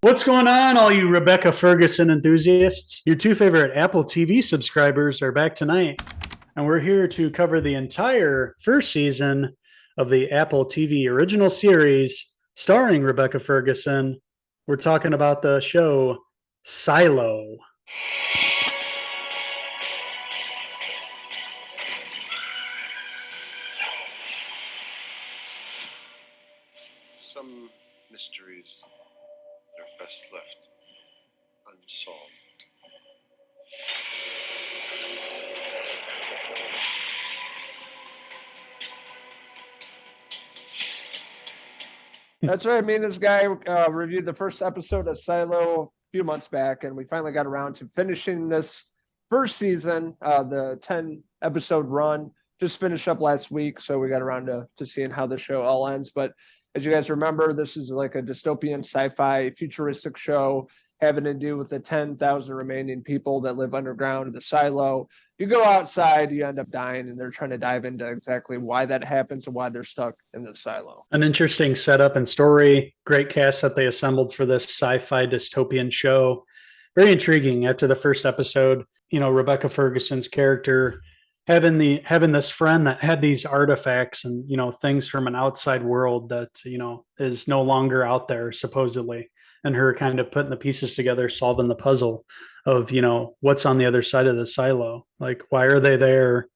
What's going on, all you Rebecca Ferguson enthusiasts? Your two favorite Apple TV subscribers are back tonight, and we're here to cover the entire first season of the Apple TV original series starring Rebecca Ferguson. We're talking about the show Silo. Some mysteries are best left unsolved. That's right. Me and this guy reviewed the first episode of Silo a few months back, and we finally got around to finishing this first season, the 10 episode run. Just finished up last week, so we got around to seeing how the show all ends. But as you guys remember, this is like a dystopian sci-fi futuristic show having to do with the 10,000 remaining people that live underground in the silo. You go outside, you end up dying, and they're trying to dive into exactly why that happens and why they're stuck in the silo. An interesting setup and story. Great cast that they assembled for this sci-fi dystopian show. Very intriguing after the first episode. Rebecca Ferguson's character having this friend that had these artifacts and things from an outside world that is no longer out there supposedly, and her kind of putting the pieces together, solving the puzzle of what's on the other side of the silo. Like, why are they there?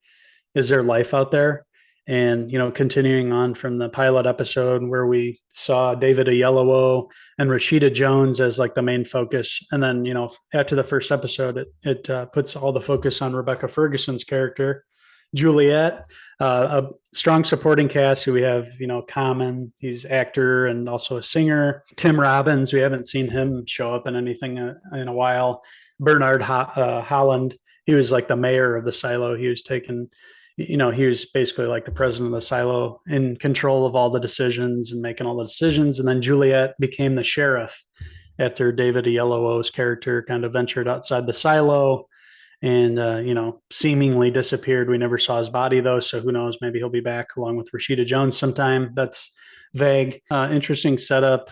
Is there life out there? And continuing on from the pilot episode where we saw David Oyelowo and Rashida Jones as like the main focus, and then after the first episode, it puts all the focus on Rebecca Ferguson's character, Juliet. A strong supporting cast who we have, Common, he's actor and also a singer. Tim Robbins, we haven't seen him show up in anything in a while. Bernard Holland, he was like the mayor of the silo. He was he was basically like the president of the silo, in control of all the decisions and making all the decisions. And then Juliet became the sheriff after David Oyelowo's character kind of ventured outside the silo and seemingly disappeared. We never saw his body though, so who knows? Maybe he'll be back along with Rashida Jones sometime. That's vague. Interesting setup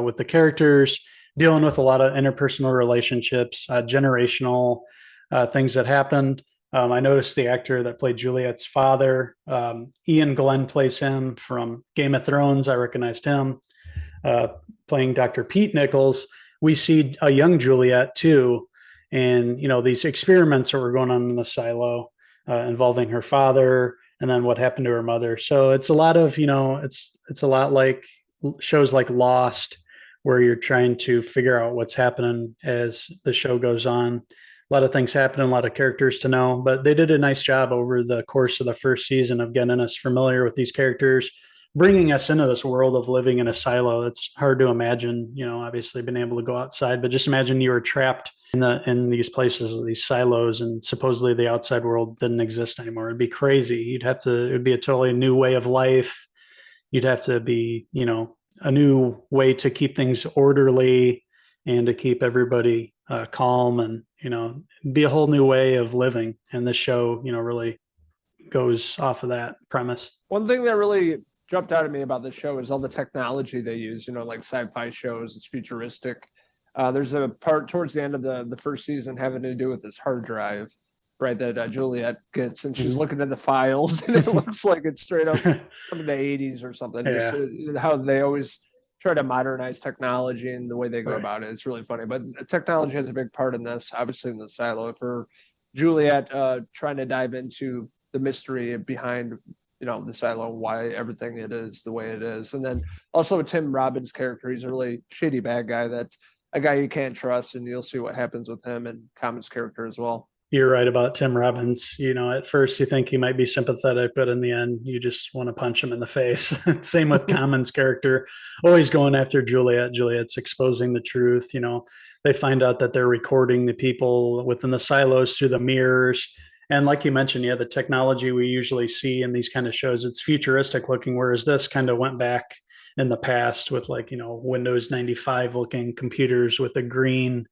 with the characters, dealing with a lot of interpersonal relationships, generational things that happened. I noticed the actor that played Juliet's father, Ian Glenn, plays him from Game of Thrones. I recognized him playing Dr. Pete Nichols. We see a young Juliet too, and these experiments that were going on in the silo involving her father, and then what happened to her mother. So it's a lot of it's a lot like shows like Lost, where you're trying to figure out what's happening as the show goes on. A lot of things happen, a lot of characters to know, but they did a nice job over the course of the first season of getting us familiar with these characters, bringing us into this world of living in a silo. It's hard to imagine, obviously being able to go outside, but just imagine you were trapped in these places, these silos, and supposedly the outside world didn't exist anymore. It'd be crazy. It would be a totally new way of life. You'd have to be, a new way to keep things orderly and to keep everybody calm, and be a whole new way of living. And this show really goes off of that premise. One thing that really jumped out at me about the show is all the technology they use. Like sci-fi shows, it's futuristic. There's a part towards the end of the first season having to do with this hard drive, right, that Juliet gets, and she's looking at the files, and it looks like it's straight up from the 80s or something. Yeah. Just how they always try to modernize technology and the way they go about it. It's really funny. But technology has a big part in this, obviously in the silo. For Juliet trying to dive into the mystery behind the silo, why everything it is the way it is. And then also Tim Robbins' character, he's a really shady bad guy. That's a guy you can't trust, and you'll see what happens with him and Common's character as well. You're right about Tim Robbins. At first you think he might be sympathetic, but in the end, you just want to punch him in the face. Same with Common's character, always going after Juliet. Juliet's exposing the truth. They find out that they're recording the people within the silos through the mirrors. And like you mentioned, the technology we usually see in these kind of shows, it's futuristic looking, whereas this kind of went back in the past with Windows 95 looking computers with the green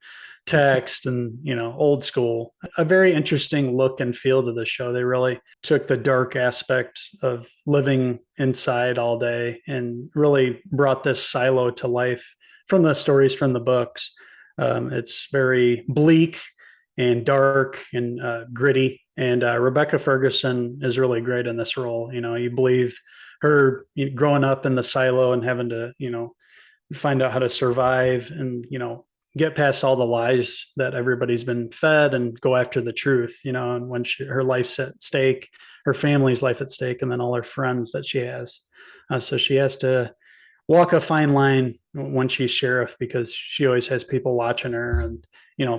text and old school. A very interesting look and feel to the show. They really took the dark aspect of living inside all day and really brought this silo to life from the stories from the books. It's very bleak and dark and gritty. And Rebecca Ferguson is really great in this role. You believe her growing up in the silo and having to, find out how to survive and, get past all the lies that everybody's been fed and go after the truth, and when her life's at stake, her family's life at stake, and then all her friends that she has. So she has to walk a fine line when she's sheriff because she always has people watching her and,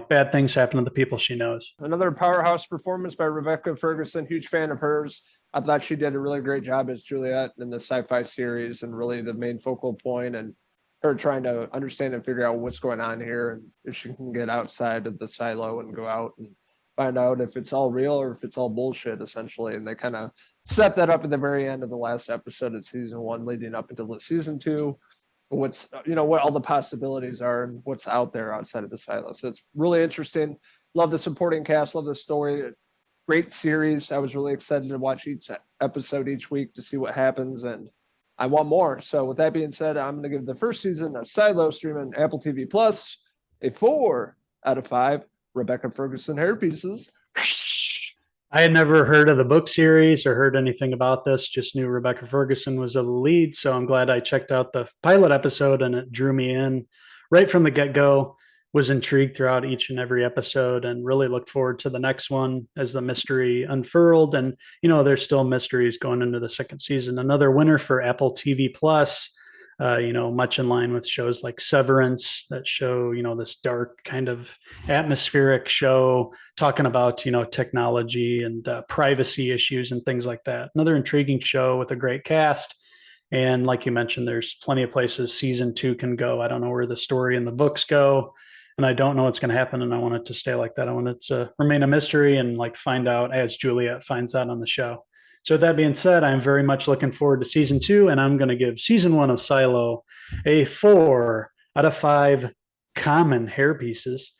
bad things happen to the people she knows. Another powerhouse performance by Rebecca Ferguson. Huge fan of hers. I thought she did a really great job as Juliet in the sci-fi series and really the main focal point, and her trying to understand and figure out what's going on here and if she can get outside of the silo and go out and find out if it's all real or if it's all bullshit, essentially. And they kind of set that up at the very end of the last episode of season 1 leading up into season 2, what's, what all the possibilities are and what's out there outside of the silo. So it's really interesting. Love the supporting cast, love the story. Great series. I was really excited to watch each episode each week to see what happens, and I want more. So with that being said, I'm going to give the first season of Silo streaming Apple TV Plus a 4 out of 5 Rebecca Ferguson hair pieces. I had never heard of the book series or heard anything about this, just knew Rebecca Ferguson was the lead. So I'm glad I checked out the pilot episode and it drew me in right from the get-go. Was intrigued throughout each and every episode and really looked forward to the next one as the mystery unfurled. And, there's still mysteries going into the second season. Another winner for Apple TV Plus, much in line with shows like Severance that show, this dark kind of atmospheric show talking about, technology and privacy issues and things like that. Another intriguing show with a great cast. And like you mentioned, there's plenty of places season 2 can go. I don't know where the story and the books go. And I don't know what's going to happen. And I want it to stay like that. I want it to remain a mystery and find out as Juliet finds out on the show. So with that being said, I'm very much looking forward to season 2. And I'm going to give season 1 of Silo a 4 out of 5 common hair pieces.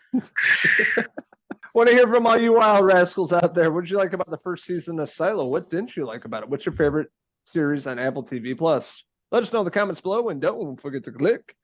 Want to hear from all you wild rascals out there. What did you like about the first season of Silo? What didn't you like about it? What's your favorite series on Apple TV Plus? Let us know in the comments below, and don't forget to click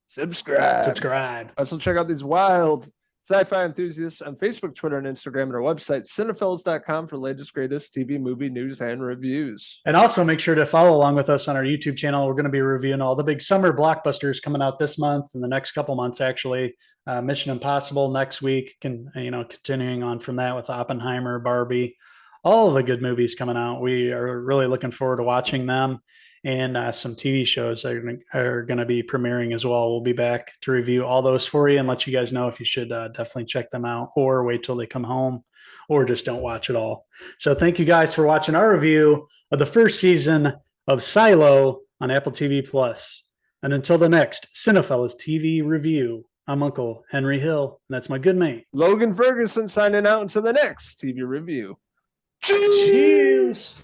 subscribe. Also check out these wild sci-fi enthusiasts on Facebook, Twitter, and Instagram, and our website, Cinephellas.com, for latest, greatest TV, movie news and reviews. And also make sure to follow along with us on our YouTube channel. We're going to be reviewing all the big summer blockbusters coming out this month and the next couple months, actually. Mission Impossible next week, continuing on from that with Oppenheimer, Barbie, all of the good movies coming out. We are really looking forward to watching them. And some TV shows that are going to be premiering as well. We'll be back to review all those for you and let you guys know if you should definitely check them out or wait till they come home or just don't watch it all. So thank you guys for watching our review of the first season of Silo on Apple TV Plus. And until the next Cinephellas TV review, I'm Uncle Henry Hill, and that's my good mate, Logan Ferguson, signing out until the next TV review. Cheers.